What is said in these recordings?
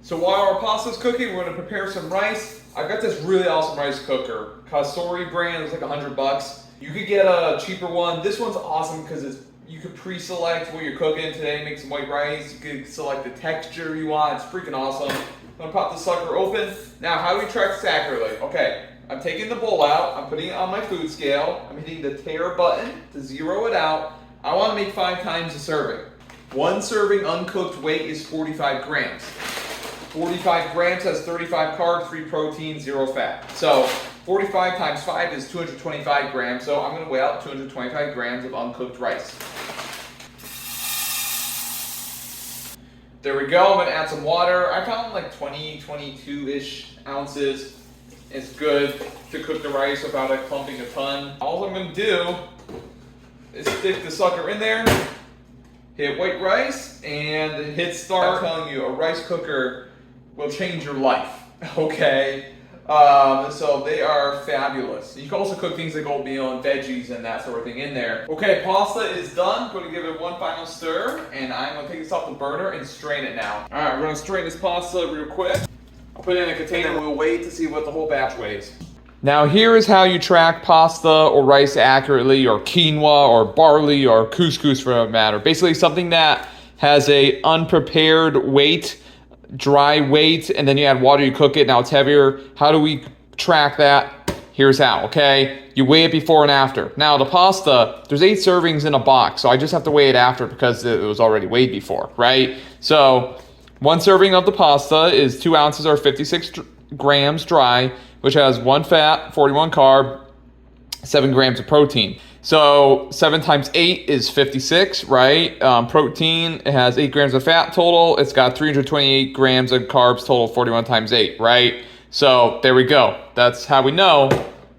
So while our pasta's cooking, we're gonna prepare some rice. I've got this really awesome rice cooker. Kasori brand, it's like $100. You could get a cheaper one. This one's awesome because you could pre-select what you're cooking today, make some white rice. You could select the texture you want. It's freaking awesome. I'm gonna pop the sucker open. Now, how do we track this accurately? Okay, I'm taking the bowl out. I'm putting it on my food scale. I'm hitting the tare button to zero it out. I wanna make 5 times a serving. One serving uncooked weight is 45 grams. 45 grams has 35 carbs, 3 protein, 0 fat. So 45 times 5 is 225 grams. So I'm gonna weigh out 225 grams of uncooked rice. There we go. I'm gonna add some water. I found like 22-ish ounces. It's good to cook the rice without it clumping a ton. All I'm gonna do is stick the sucker in there, hit white rice, and hit start. I'm telling you, a rice cooker will change your life, okay? So they are fabulous. You can also cook things like oatmeal and veggies and that sort of thing in there. Okay, pasta is done. I'm gonna give it one final stir, and I'm gonna take this off the burner and strain it now. All right, we're gonna strain this pasta real quick. I'll put it in a container and we'll wait to see what the whole batch weighs. Now here is how you track pasta or rice accurately, or quinoa or barley or couscous for that matter. Basically something that has a unprepared weight, dry weight, and then you add water, you cook it, now it's heavier. How do we track that? Here's how, okay? You weigh it before and after. Now the pasta, there's 8 servings in a box, so I just have to weigh it after because it was already weighed before, right? So 1 serving of the pasta is 2 ounces or 56 grams dry, which has 1 fat, 41 carb, 7 grams of protein. So 7 times 8 is 56, right? Protein, it has 8 grams of fat total. It's got 328 grams of carbs total, 41 times 8, right? So there we go. That's how we know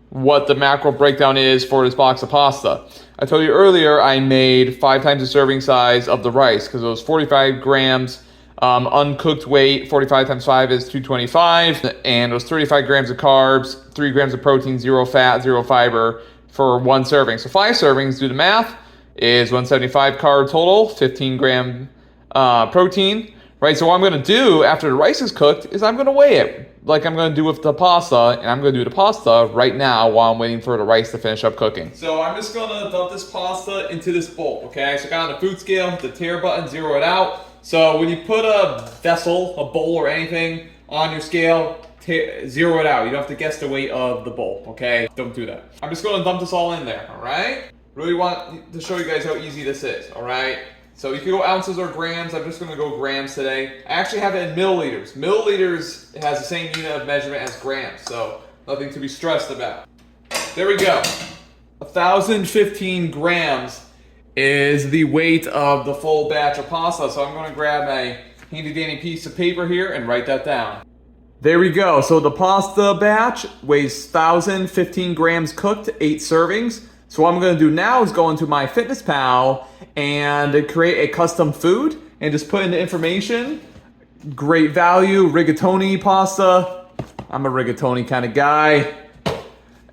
what the macro breakdown is for this box of pasta. I told you earlier I made 5 times the serving size of the rice because it was 45 grams uncooked weight. 45 times 5 is 225, and it was 35 grams of carbs, 3 grams of protein, 0 fat, 0 fiber for 1 serving. So 5 servings, do the math, is 175 carb total, 15 gram protein, right? So what I'm gonna do after the rice is cooked is I'm gonna weigh it like I'm gonna do with the pasta, and I'm gonna do the pasta right now while I'm waiting for the rice to finish up cooking. So I'm just gonna dump this pasta into this bowl, okay? So I got on the food scale, hit the tare button, zero it out. So when you put a vessel, a bowl or anything on your scale, zero it out. You don't have to guess the weight of the bowl, okay? Don't do that. I'm just gonna dump this all in there, all right? Really want to show you guys how easy this is, all right? So you can go ounces or grams. I'm just gonna go grams today. I actually have it in milliliters. Milliliters has the same unit of measurement as grams, so nothing to be stressed about. There we go. 1,015 grams is the weight of the full batch of pasta. So I'm gonna grab a handy dandy piece of paper here and write that down. There we go. So the pasta batch weighs 1,015 grams cooked, 8 servings. So what I'm gonna do now is go into MyFitnessPal and create a custom food and just put in the information. Great value, rigatoni pasta. I'm a rigatoni kind of guy.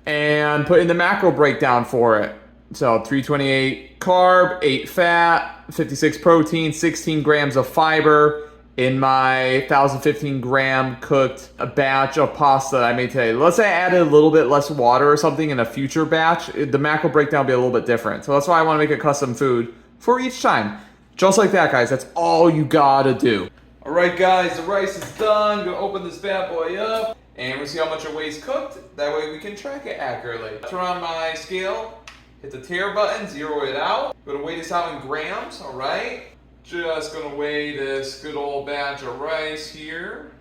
And put in the macro breakdown for it. So 328 carb, 8 fat, 56 protein, 16 grams of fiber in my 1,015 gram cooked batch of pasta I made today. Let's say I added a little bit less water or something in a future batch, the macro breakdown will be a little bit different. So that's why I want to make a custom food for each time. Just like that, guys. That's all you gotta do. All right, guys, the rice is done. Gonna open this bad boy up and we'll see how much it weighs cooked. That way we can track it accurately. Turn on my scale. Hit the tare button, zero it out. Gonna weigh this out in grams, all right? Just gonna weigh this good old batch of rice here.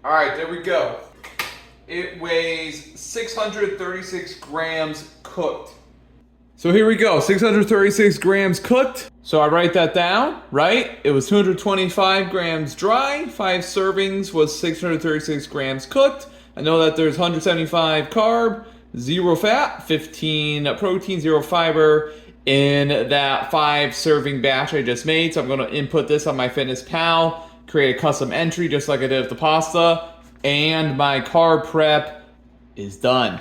All right, there we go. It weighs 636 grams cooked. So here we go, 636 grams cooked. So I write that down, right? It was 225 grams dry, 5 servings was 636 grams cooked. I know that there's 175 carb, 0 fat, 15 protein, 0 fiber in that 5 serving batch I just made. So I'm gonna input this on MyFitnessPal, create a custom entry just like I did with the pasta, and my carb prep is done.